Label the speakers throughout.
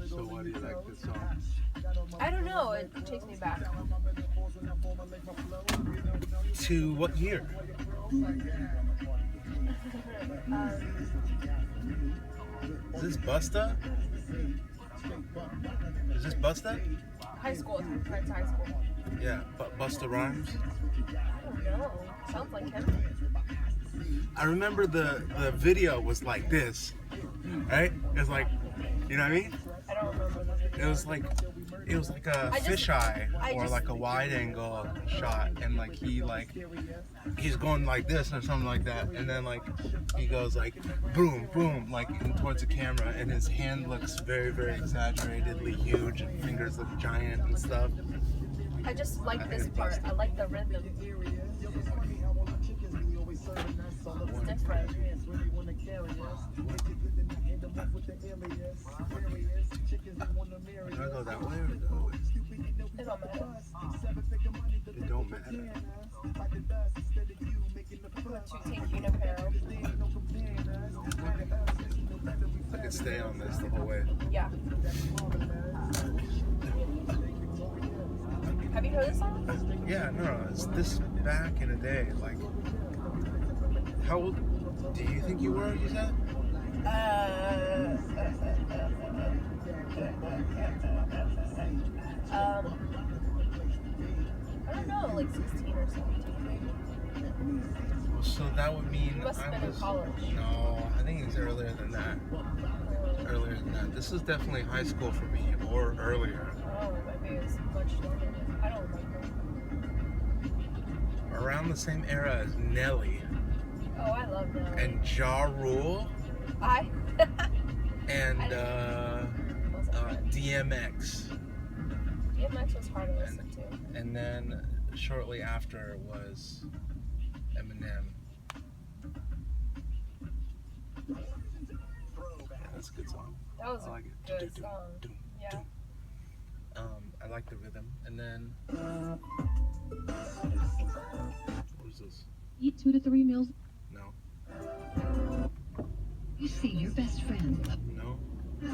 Speaker 1: So why do you like this song?
Speaker 2: I don't know. It takes me back.
Speaker 1: To what year? Is this Busta? Is this Busta?
Speaker 2: High school. It's high school.
Speaker 1: Yeah, Busta Rhymes.
Speaker 2: I don't know. Sounds like him.
Speaker 1: I remember the video was like this, right? It's like, you know what I mean?
Speaker 2: I don't remember the video.
Speaker 1: It was like a fisheye or like a wide angle shot, and like he's going like this or something like that, and then like he goes like boom boom like towards the camera, and his hand looks very very exaggeratedly huge, and fingers look giant and stuff.
Speaker 2: I just like this part. I like the rhythm. It's different.
Speaker 1: Do I go that way or the other way?
Speaker 2: It don't matter.
Speaker 1: It don't matter.
Speaker 2: To take Uniparo.
Speaker 1: I can stay on this the whole way.
Speaker 2: Yeah. Have you heard this song?
Speaker 1: Yeah, no, it's this back in the day. Like, how old do you think you were? You said?
Speaker 2: I don't know, like 16 or 17.
Speaker 1: So that would mean
Speaker 2: You must have
Speaker 1: I
Speaker 2: been
Speaker 1: was.
Speaker 2: in college.
Speaker 1: No, I think it's earlier than that. Earlier than that. This is definitely high school for me, or earlier.
Speaker 2: Oh, maybe it's much younger. I don't remember.
Speaker 1: Around the same era as Nelly
Speaker 2: Oh, I love that.
Speaker 1: and Ja Rule
Speaker 2: I
Speaker 1: and
Speaker 2: wasn't
Speaker 1: DMX.
Speaker 2: DMX was hard to listen to.
Speaker 1: And then shortly after was Eminem. Yeah, that's a good song.
Speaker 2: That was
Speaker 1: I like it.
Speaker 2: a good song. Yeah.
Speaker 1: I like the rhythm. And then what is this?
Speaker 3: Eat 2 to 3 meals.
Speaker 1: No.
Speaker 3: You see your best friend.
Speaker 1: No.
Speaker 2: No.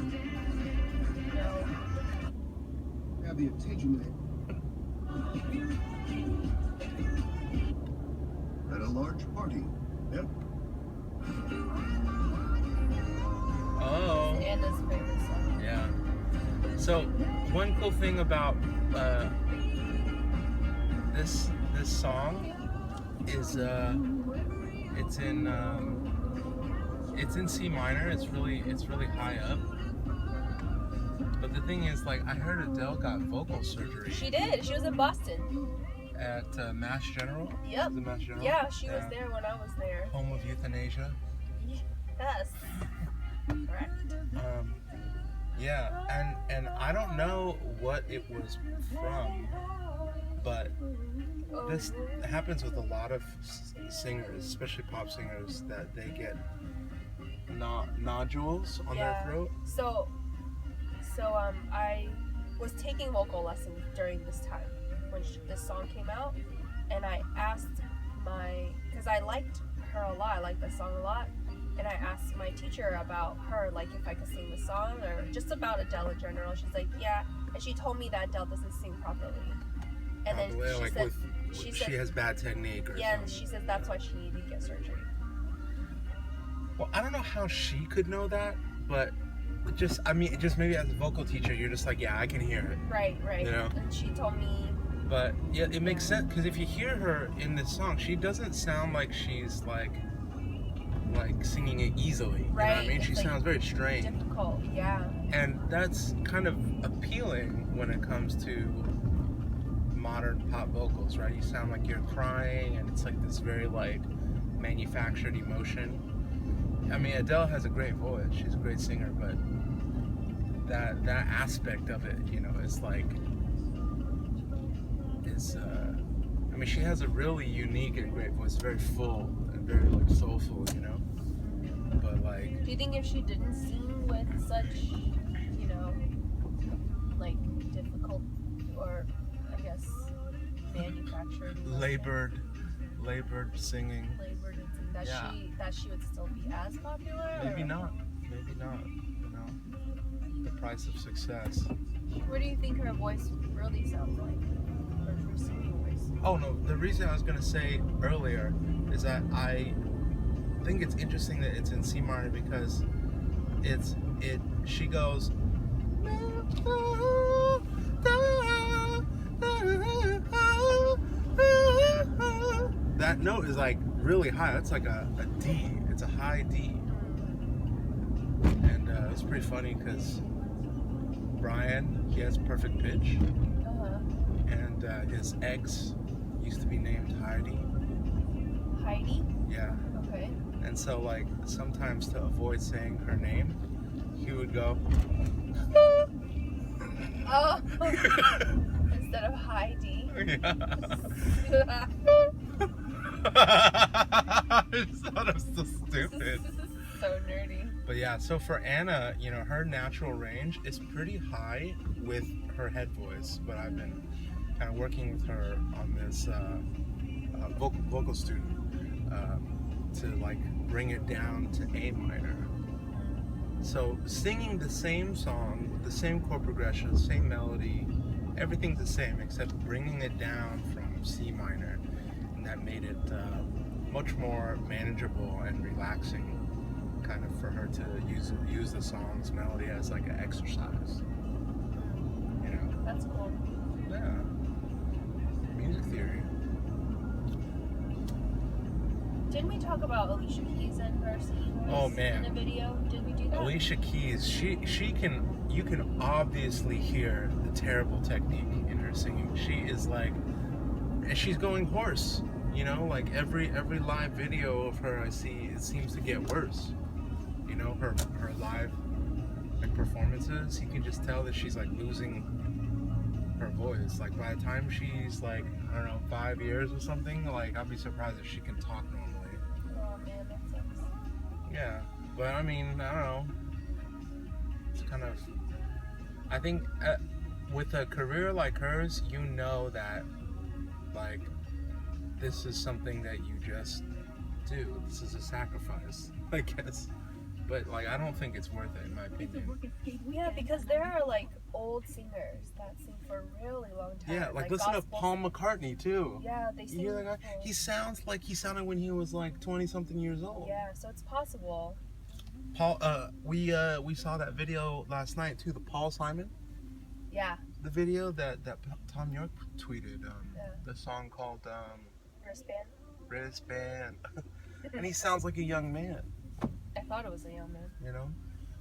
Speaker 4: Have the attention at a large party. Yep.
Speaker 1: Oh.
Speaker 2: Anna's favorite song.
Speaker 1: Yeah. So one cool thing about this song is it's in C minor. It's really high up. But the thing is, like, I heard Adele got vocal surgery
Speaker 2: She did. She was in Boston.
Speaker 1: at Mass General.
Speaker 2: Yep.
Speaker 1: Is it Mass General?
Speaker 2: Yeah, she was there when I was there.
Speaker 1: Home of euthanasia.
Speaker 2: Yes. Correct.
Speaker 1: Yeah, and I don't know what it was from, but this happens with a lot of singers, especially pop singers, that they get nodules on their throat.
Speaker 2: So I was taking vocal lessons during this time when this song came out, and I asked because I liked her a lot, I liked the song a lot, and I asked my teacher about her, like if I could sing the song or just about Adele in general. She's like, yeah, and she told me that Adele doesn't sing properly. And then she said
Speaker 1: she has bad technique or
Speaker 2: yeah,
Speaker 1: something.
Speaker 2: and she says that's why she needed to get surgery.
Speaker 1: Well, I don't know how she could know that, but just maybe as a vocal teacher, you're just like, yeah, I can hear it.
Speaker 2: Right.
Speaker 1: You know?
Speaker 2: And she told me.
Speaker 1: But yeah, it makes sense, because if you hear her in this song, she doesn't sound like she's like singing it easily.
Speaker 2: Right.
Speaker 1: You know what I mean? She
Speaker 2: It's, like,
Speaker 1: sounds very strange.
Speaker 2: Difficult, yeah.
Speaker 1: And that's kind of appealing when it comes to modern pop vocals, right? You sound like you're crying, and it's like this very like manufactured emotion. I mean, Adele has a great voice. She's a great singer, but that aspect of it, you know, is like, I mean, she has a really unique and great voice, very full and very like soulful, you know. But like,
Speaker 2: Do you think if she didn't sing with such, you know, like difficult or I guess manufactured
Speaker 1: labored singing,
Speaker 2: labored into that
Speaker 1: Yeah.
Speaker 2: she would still be as popular?
Speaker 1: Maybe
Speaker 2: or-
Speaker 1: not. Maybe not. You know, the price of success.
Speaker 2: What do you think her voice really sounds like? Her singing voice.
Speaker 1: Oh no, the reason I was gonna say earlier is that I think it's interesting that it's in C minor because she goes that note is like really high. That's like a D. It's a high D. And it's pretty funny because Brian, he has perfect pitch, and his ex used to be named Heidi.
Speaker 2: Heidi?
Speaker 1: Yeah.
Speaker 2: Okay.
Speaker 1: And so like sometimes to avoid saying her name, he would go
Speaker 2: Oh. Instead of Heidi.
Speaker 1: yeah. I just thought it was so stupid.
Speaker 2: So nerdy.
Speaker 1: But yeah, so for Anna, you know, her natural range is pretty high with her head voice, but I've been kind of working with her on this vocal student to like bring it down to A minor. So singing the same song, the same chord progression, same melody, everything's the same except bringing it down from C minor, and that made it much more manageable and relaxing, kind of for her to use the song's melody as like an exercise. You know?
Speaker 2: That's cool.
Speaker 1: Yeah. Music theory.
Speaker 2: Didn't we talk about Alicia Keys and her singing voice
Speaker 1: Oh, man.
Speaker 2: in a video? Did we do that?
Speaker 1: Alicia Keys, you can obviously hear the terrible technique in her singing. She is like, and she's going hoarse, you know, like every live video of her I see, it seems to get worse. You know, her live like performances, you can just tell that she's like losing her voice. Like by the time she's like, I don't know, 5 years or something, like I'll be surprised if she can talk normally.
Speaker 2: Oh man, that sucks.
Speaker 1: Yeah, but I mean, I don't know. It's kind of, I think with a career like hers, you know that, like, this is something that you just do. This is a sacrifice, I guess. But, like, I don't think it's worth it, in my opinion.
Speaker 2: Yeah, because there are like old singers that sing for a really long time.
Speaker 1: Yeah, like listen to
Speaker 2: gospel
Speaker 1: Paul McCartney, too.
Speaker 2: Yeah, they
Speaker 1: You
Speaker 2: sing.
Speaker 1: hear that guy?
Speaker 2: beautiful.
Speaker 1: He sounds like he sounded when he was, like, 20-something years old.
Speaker 2: Yeah, so it's possible.
Speaker 1: Paul, we saw that video last night, too, the Paul Simon.
Speaker 2: Yeah,
Speaker 1: The video that Tom York tweeted,
Speaker 2: Yeah.
Speaker 1: the song called
Speaker 2: wristband.
Speaker 1: Wristband. And he sounds like a young man,
Speaker 2: I thought it was a young man.
Speaker 1: you know?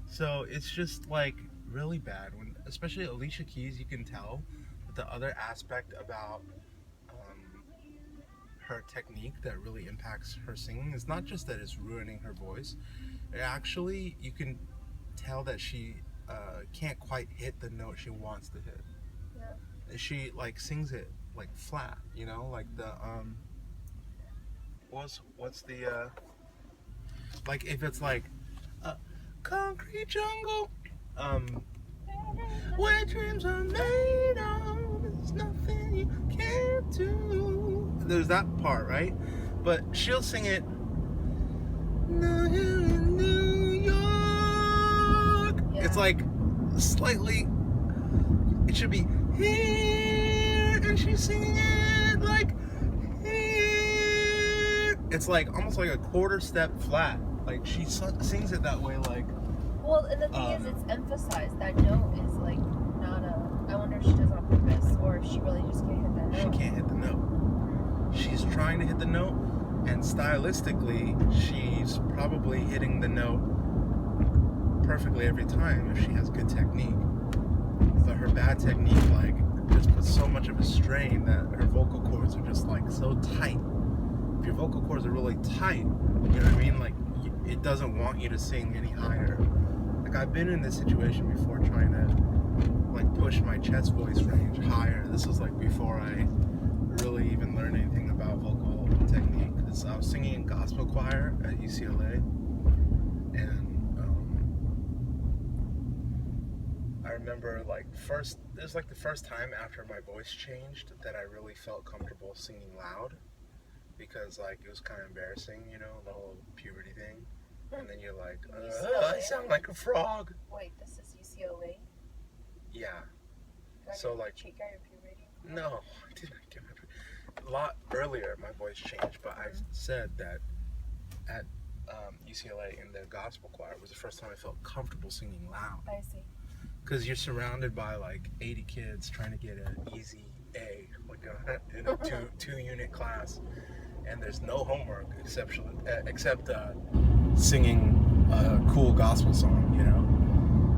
Speaker 1: So it's just like really bad when, especially Alicia Keys, you can tell that the other aspect about her technique that really impacts her singing is not just that it's ruining her voice. It actually, you can tell that she can't quite hit the note she wants to hit.
Speaker 2: Yeah.
Speaker 1: She like sings it like flat, you know, like the what's the like if it's like concrete jungle, where dreams are made of, there's nothing you can't do. There's that part, right? But she'll sing it. Now here in New York.
Speaker 2: Yeah.
Speaker 1: It's like slightly. It should be here, and she's singing it like here. It's like almost like a quarter step flat. Like she sings it that way, like.
Speaker 2: Well, and the thing is, it's emphasized. That note is like not a. I wonder if she does it on purpose or if she really just can't hit that note.
Speaker 1: She can't hit the note. She's trying to hit the note, and stylistically, she's probably hitting the note perfectly every time if she has good technique. But her bad technique, like, just puts so much of a strain that her vocal cords are just like so tight. If your vocal cords are really tight, you know what I mean? Like, it doesn't want you to sing any higher. Like, I've been in this situation before trying to, like, push my chest voice range higher. This was, like, before I really even learned anything about vocal technique. Because I was singing in gospel choir at UCLA. And, I remember, like, it was, like, the first time after my voice changed that I really felt comfortable singing loud. because like it was kind of embarrassing, you know, the whole puberty thing. And then you're like,
Speaker 2: UCLA?
Speaker 1: I sound like a frog.
Speaker 2: Wait, this is UCLA?
Speaker 1: Yeah.
Speaker 2: Got
Speaker 1: So
Speaker 2: your,
Speaker 1: like,
Speaker 2: got your puberty?
Speaker 1: no, I didn't get my puberty. A lot earlier, my voice changed, but I said that at UCLA in the gospel choir was the first time I felt comfortable singing loud.
Speaker 2: I see.
Speaker 1: Because you're surrounded by like 80 kids trying to get an easy A, like in a two-unit class, and there's no homework except singing a cool gospel song, you know.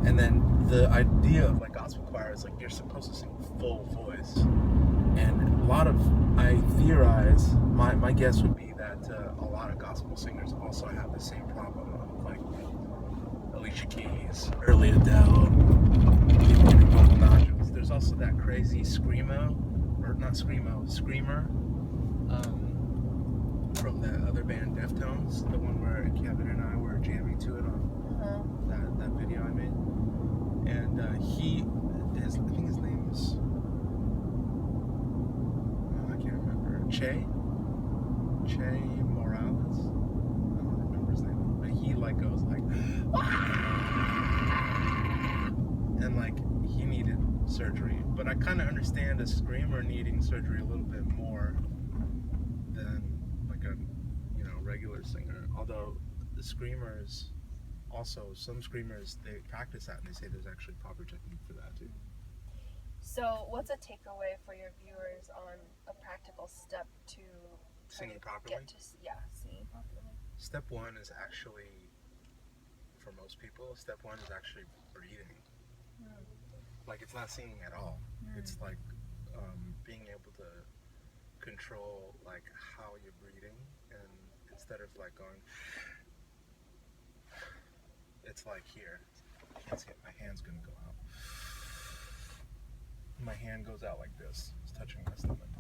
Speaker 1: And then the idea of like gospel choir is like you're supposed to sing full voice, and a lot of I theorize my guess would be that a lot of gospel singers also have the same problem of like Alicia Keys, early Adele, getting vocal nodules. There's also that crazy screamer from the other band Deftones, the one where Kevin and I were jamming to it on that video I made. And I think his name is, I can't remember, Che Morales. I don't remember his name, but he like goes like, and like he needed surgery. But I kind of understand a screamer needing surgery a little bit more than like a regular singer. Although the screamers, also some screamers, they practice that and they say there's actually proper technique for that too.
Speaker 2: So what's a takeaway for your viewers on a practical step to
Speaker 1: Singing properly?
Speaker 2: Singing properly.
Speaker 1: Step one is actually, for most people, step one is actually breathing. Like it's not singing at all. It's like being able to control like how you're breathing, and instead of like going, it's like here. I can't see it. My hand's gonna go out. My hand goes out like this. It's touching my stomach,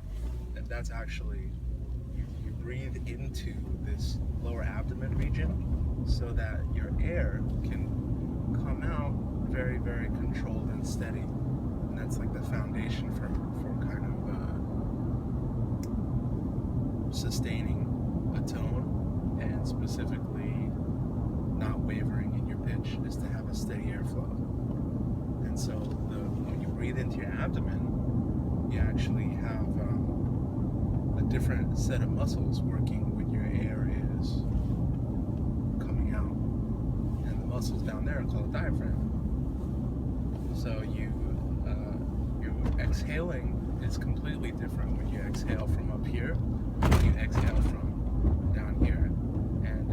Speaker 1: and that's actually you breathe into this lower abdomen region so that your air can come out very, very controlled and steady, and that's like the foundation for kind of sustaining a tone, and specifically not wavering in your pitch is to have a steady airflow. And so when you breathe into your abdomen, you actually have a different set of muscles working when your air is coming out, and the muscles down there are called a diaphragm. So your exhaling is completely different when you exhale from up here when you exhale from down here. And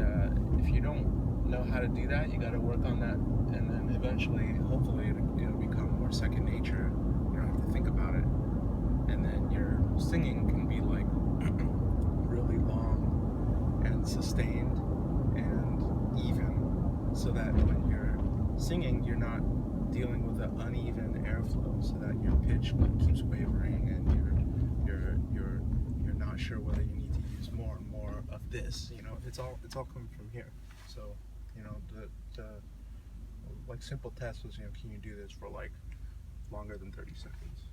Speaker 1: if you don't know how to do that, you got to work on that, and then eventually, hopefully, it'll become more second nature. You don't have to think about it, and then your singing can be like really long and sustained and even, so that when you're singing, you're not dealing with an uneven airflow, so that your pitch keeps wavering, and you're not sure whether you need to use more and more of this. You know, it's all coming from here. So, you know, the like simple test was, you know, can you do this for like longer than 30 seconds?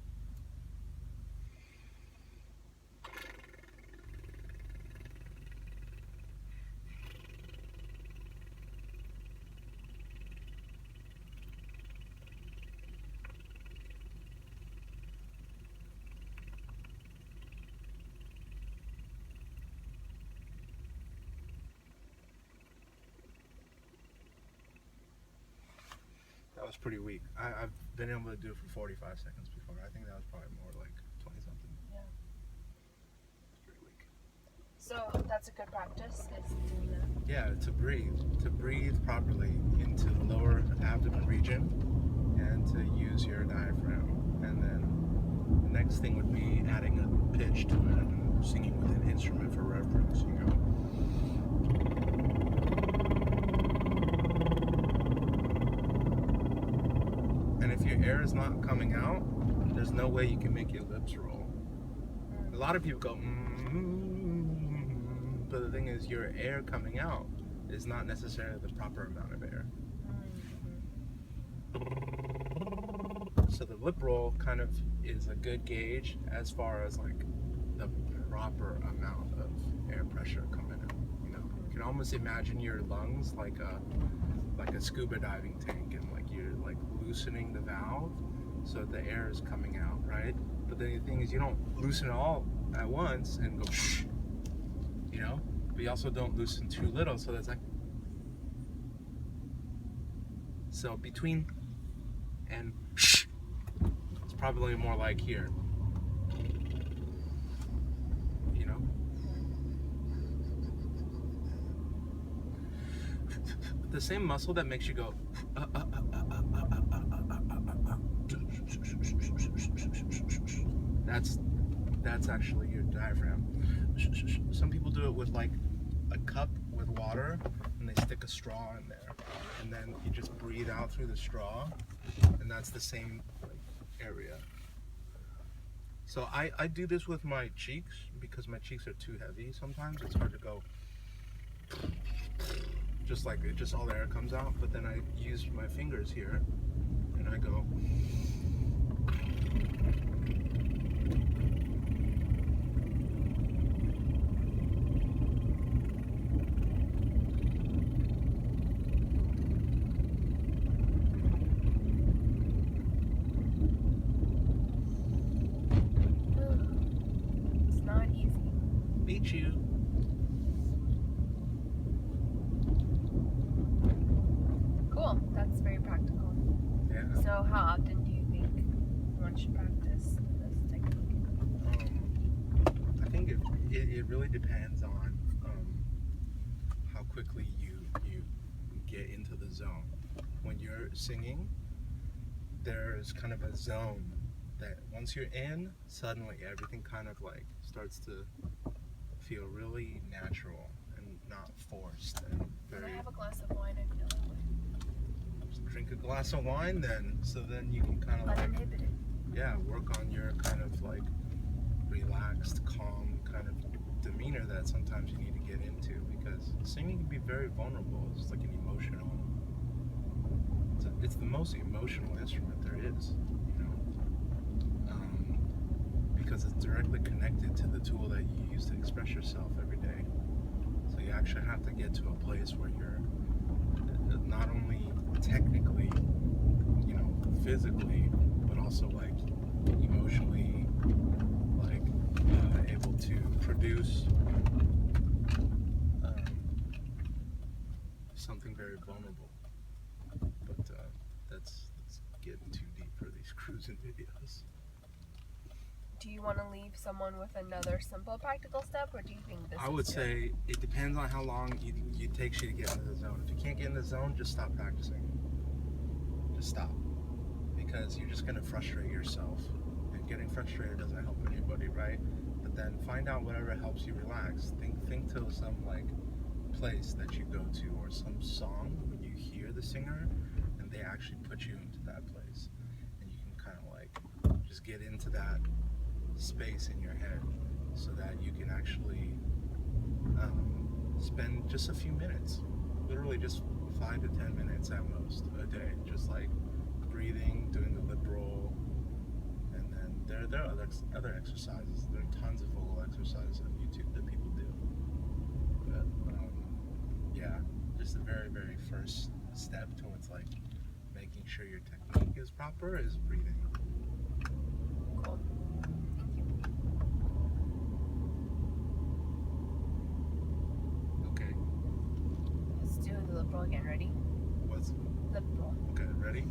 Speaker 1: That was pretty weak. I've been able to do it for 45 seconds before. I think that was probably more like 20 something.
Speaker 2: Yeah.
Speaker 1: It's pretty weak.
Speaker 2: So that's a good practice, is doing that.
Speaker 1: Yeah, to breathe properly into the lower abdomen region, and to use your diaphragm. And then the next thing would be adding a pitch to it and singing with an instrument for reference, you know. And if your air is not coming out, there's no way you can make your lips roll. A lot of people go, but the thing is, your air coming out is not necessarily the proper amount of air. So the lip roll kind of is a good gauge as far as like the proper amount of air pressure coming in. You know, you can almost imagine your lungs like a scuba diving tank, and like you're like loosening the valve so that the air is coming out, right? But then the thing is, you don't loosen it all at once and go, you know, but you also don't loosen too little, so that's like, so between and it's probably more like here, you know. The same muscle that makes you go that's actually your diaphragm. Some people do it with like a cup with water, and they stick a straw in there, and then you just breathe out through the straw, and that's the same like area. So I do this with my cheeks because my cheeks are too heavy sometimes. It's hard to go just like it, just all the air comes out, but then I use my fingers here and I go
Speaker 2: It's not easy.
Speaker 1: beat you.
Speaker 2: Cool. That's very practical.
Speaker 1: Yeah.
Speaker 2: So how often do you think one should practice this technique?
Speaker 1: I think it really depends on how quickly you get into the zone. When you're singing, there's kind of a zone that once you're in, suddenly everything kind of like starts to feel really natural and not forced and
Speaker 2: Can
Speaker 1: very.
Speaker 2: I have a glass of wine? I feel that way.
Speaker 1: Drink a glass of wine then, so then you can kind of like,
Speaker 2: Uninhibited.
Speaker 1: yeah, work on your kind of like relaxed, calm kind of demeanor that sometimes you need to get into, because singing can be very vulnerable. It's like an emotional, it's the most emotional instrument there is, you know, because it's directly connected to the tool that you use to express yourself every day. So you actually have to get to a place where you're not only technically, you know, physically, but also like emotionally, like able to produce something very vulnerable. But that's getting too deep for these cruising videos.
Speaker 2: Do you want to leave someone with another simple practical step, or do you think this
Speaker 1: I
Speaker 2: is
Speaker 1: would
Speaker 2: good?
Speaker 1: say it depends on how long it takes you to get into the zone. If you can't get in the zone, just stop practicing. Just stop. Because you're just going to frustrate yourself. And getting frustrated doesn't help anybody, right? But then find out whatever helps you relax. Think to some like place that you go to, or some song when you hear the singer and they actually put you into that place. And you can kind of like just get into that space in your head so that you can actually spend just a few minutes, literally just 5 to 10 minutes at most a day, just like breathing, doing the lip roll, and then there are other exercises. There are tons of vocal exercises on YouTube that people do, but yeah, just the very, very first step towards like making sure your technique is proper is breathing.
Speaker 2: Cool.
Speaker 1: Okay,
Speaker 2: Let's do the lip roll again. Ready?
Speaker 1: what's
Speaker 2: Lip roll.
Speaker 1: okay? Ready?